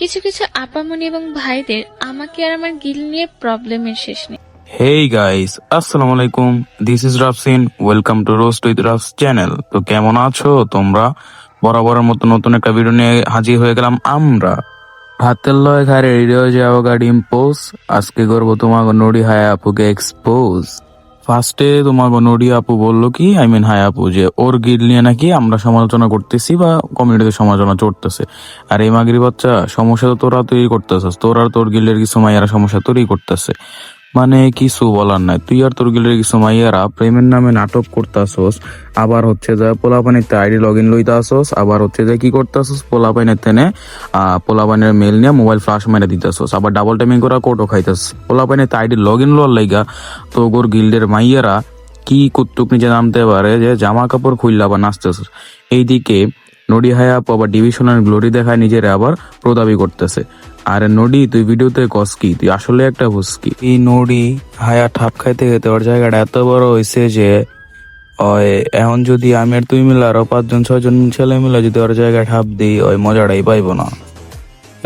কিছু কিছু আপামনি এবং ভাইদের আমাকে আর আমার গিল নিয়ে প্রবলেমের শেষ নেই। হেই গাইস, আসসালামু আলাইকুম। This is Rafsin. Welcome to roast with Rafs channel. তো কেমন আছো তোমরা? বরাবরের মতো নতুন একটা ভিডিও নিয়ে হাজির হয়ে গেলাম আমরা। হাতের লয় খারে রেডিও যাওয়া গাড়ি ইম্পোজ। আজকে করবো তোমাকে নড়ি হায়া আপুকে এক্সপোজ। ফার্স্টে তোমাকে নড়ি আপু বললো কি, হায়া আপু, যে ওর গিল নিয়ে নাকি আমরা সমালোচনা করতেছি বা কমিউনিটিতে সমালোচনা চড়তেছে। আর এই মাগরি বাচ্চা, সমস্যা তো তোরা তৈরি করতেছিস। তোর আর তোর গিলের কিছু মাইয়ারা সমস্যা তৈরি করতেছে। মানে কিছু বলার নাই। তুই আর তোর গিলের কিছু মাইয়ারা প্রেমের নামে নাটক করতাছস, আবার হচ্ছে যে পোলাপানিতে আইডি লগ ইন লইতাছস, আবার হচ্ছে যে কি করতাছস, পোলাপানের তেনে পোলাপানের মেল নিয়ে মোবাইল ফ্লাশ মেরে দিতেছস, আবার ডাবল টাইমিং করা কোটও খাইতাস। পোলাপানিতে আইডি লগ ইন লওয়ার লাইগা তো গোর গিল্ডের মাইয়ারা কি কুত্তুক নিচে নামতে পারে যে জামা কাপড় খুললা আবার নাচতেছস। এইদিকে নডি হায়া আপু আবার ডিভিশনাল গ্লোরি দেখায় নিজের আবার প্রদাবি করতেছে। আরে নডি, তুই ভিডিওতে কস কি? তুই আসলে একটা হুস্কি। এই নডি হায়া ঠাপ খাইতে খেতে ওর জায়গাটা এত বড় হয়েছে যে ওই এখন যদি আমি আর তুই মিলে আরো 5-6জন ছেলে মিলে যদি ওর জায়গায় ঠাপ দিই, ওই মজাটাই পাইবো না।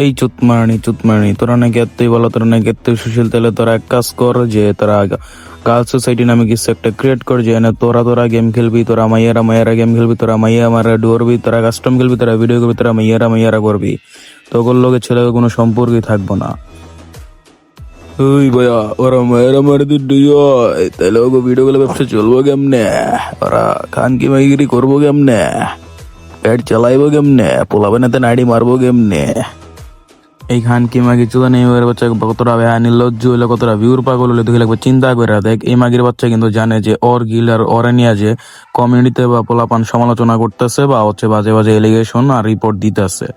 এই চুতমারানি, তোরা নাকি এতই বলো, তোরা নাকি এতই সুশীল, তাহলে তোরা এক কাজ কর যে তোরা গার্লস সোসাইটি নামে কিছু একটা ক্রিয়েট কর, যে না তোরা গেম খেলবি, তোরা মাইয়ারা গেম খেলবি, তোরা মাইয়া মারা ডুয়ারবি, তোরা কাস্টম খেলবি, তোরা ভিডিও করবি, তোরা মাইয়ারা করবি। তোর লোকে ছেলেকে কোনো সম্পর্কই থাকবো না। ওই ভাইয়া, ওরা মায়েরা মারে দিই, তাহলে ওকে ভিডিও গুলো ব্যবসা চলবো কেমনে? ওরা খান কি মাইগিরি করবো কেমনে? পেট চালাইবো কেমনে? পোলাবে না নাড়ি মারবো কেমনে? এই খান কি মাগি চুদা নেই বাচ্চা কতটা নির্লজ্জ হইলে, কতটা ভিউর পাগল হলে তুই লাগবে চিন্তা করে দেখ। এই মাগির বাচ্চা কিন্তু জানে যে ওর গিল আর ওরে নিয়ে যে কমিউনিটিতে বা পোলাপান সমালোচনা করতেছে বা হচ্ছে বাজে বাজে এলিগেশন আর রিপোর্ট দিতেছে।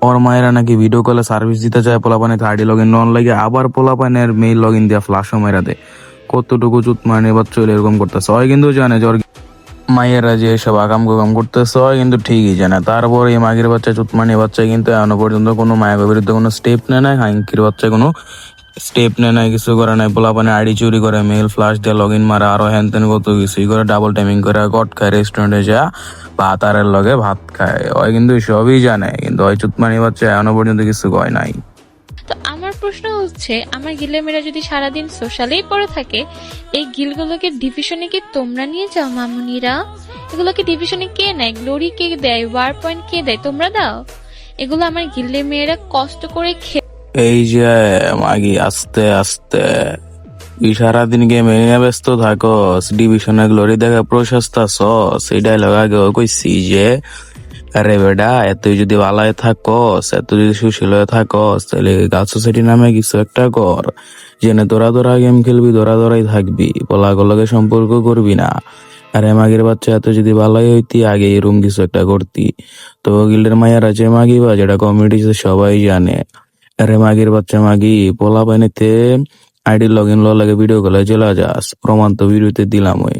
ওর মায়েরা নাকি ভিডিও কলে সার্ভিস দিতে চায় পোলাপানে আইডি লগ ইন নন লাগে, আবার পোলাপানের মেইল লগ ইন দিয়া ফ্লাশও মেরা দেয়। কতটুকু চুত মানে বাচ্চা এরকম করতেছে। ওই কিন্তু জানে যে ওর মাইয়েরা যে এসব আকাম কুকাম করতেছে, হয় কিন্তু ঠিকই জানে। তারপর এই মাগির বাচ্চা চুতমানি বাচ্চা কিন্তু এখনো পর্যন্ত কোনো মায়ের বিরুদ্ধে কোনো স্টেপ নেয় নাই। হাঙ্কির বাচ্চা কোনো স্টেপ নেয় নাই, কিছু করে নাই। পোলাপানে আইডি চুরি করে, মেল ফ্লাশ দিয়ে লগ ইন মারা, আরো হ্যান তেন কত কিছুই করে, ডাবল টাইমিং করে গট খায়, রেস্টুরেন্টে যা ভাত আরের লগে ভাত খায়। ওই কিন্তু সবই জানে, কিন্তু ওই চুতমানি বাচ্চা এখনো পর্যন্ত কিছু কয় নাই। তো আমার প্রশ্ন হচ্ছে, আমার গিলের মেয়েরা যদি সারাদিন সোশ্যালেই পড়ে থাকে, এই গিলগুলোকে ডিভিশনে কি তোমরা নিয়ে যাও মামুনিরা? এগুলোকে ডিভিশনে কে নেয়? গ্লোরি কে দেয়? ওয়ার পয়েন্ট কে দেয়? তোমরা দাও? এগুলো আমার গিলের মেয়েরা কষ্ট করে এই যে মাগি, আস্তে আস্তে তুই সারাদিন গেমে নিয়ে ব্যস্ত থাকস, ডিভিশনে গ্লোরি দেখা প্রশস্তা সস। এই ডায়লগ আগে কইছি যে আরে বেডা, এতই যদি ভালায় থাকস, এত যদি সুশীল হয়ে থাকস, তাহলে গার্লস সোসাইটি নামে কিছু একটা কর, জেনে তোরা গেম খেলবি, তোরাই থাকবি, পোলাগুলোকে সম্পর্ক করবি না। আরে মাগির বাচ্চা, এত যদি ভালাই হইতি আগে এরকম কিছু একটা করতি। তো গিল্ডের মাইয়ার আছে মাগিবা, যেটা কমিউনিটি সবাই জানে। আরে মাগির বাচ্চা মাগি, পোলা পাইনেতে আইডি লগ ইন লাগে ভিডিও কলে চলে যাস, প্রমাণ তো ভিডিওতে দিলাম। ওই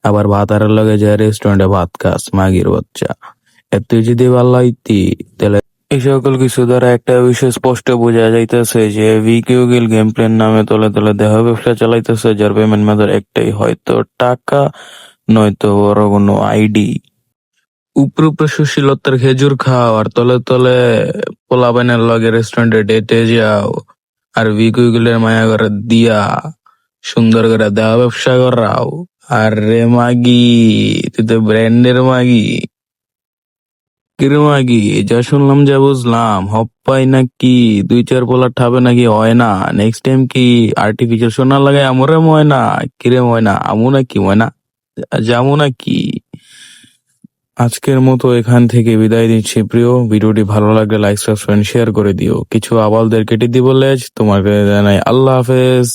আবার ভাত আরের লগে যায় রেস্টুরেন্টে ভাত খাস, মাগির বাচ্চা। এতই যদি ভালো হইতি, তাহলে এই সকল কিছু দ্বারা একটা বিষয় স্পষ্ট বোঝা যাইতেছে যে ভিকিউ গিল গেম প্লেন নামে তলে তলে দেহ ব্যবসা চালাইতেছে, যার পেমেন্ট মেথড একটাই, হয়তো টাকা নয়তো বড় কোনো আইডি। উপরে সুশীলতার খেজুর খাও আর তলে তলে পোলাপানের লগে রেস্টুরেন্টে ডেটে যাও, আর ভিকিউ গিলের মায়া করে দিয়া সুন্দর করে দেহ ব্যবসা করাও। আর রে মাগি, তুই তো ব্র্যান্ডের মাগি। কিরে মাগি, যা শুনলাম যা বুঝলাম, হপ্পাই নাকি 2-4 পোলা ঠাবে নাকি হয় না। নেক্সট টাইম কি আর্টিফিশিয়াল সোনা লাগে আমরে ময়না? কিরে ময়না, আমু নাকি ময়না, যামু নাকি? আজকের মতো এখান থেকে বিদায় দিচ্ছি প্রিয়। ভিডিওটি ভালো লাগলে লাইক সাবস্ক্রাইব শেয়ার করে দিও। কিছু আবালদের কেটে দিব লেজ, তোমাকে জানাই আল্লাহ হাফেজ।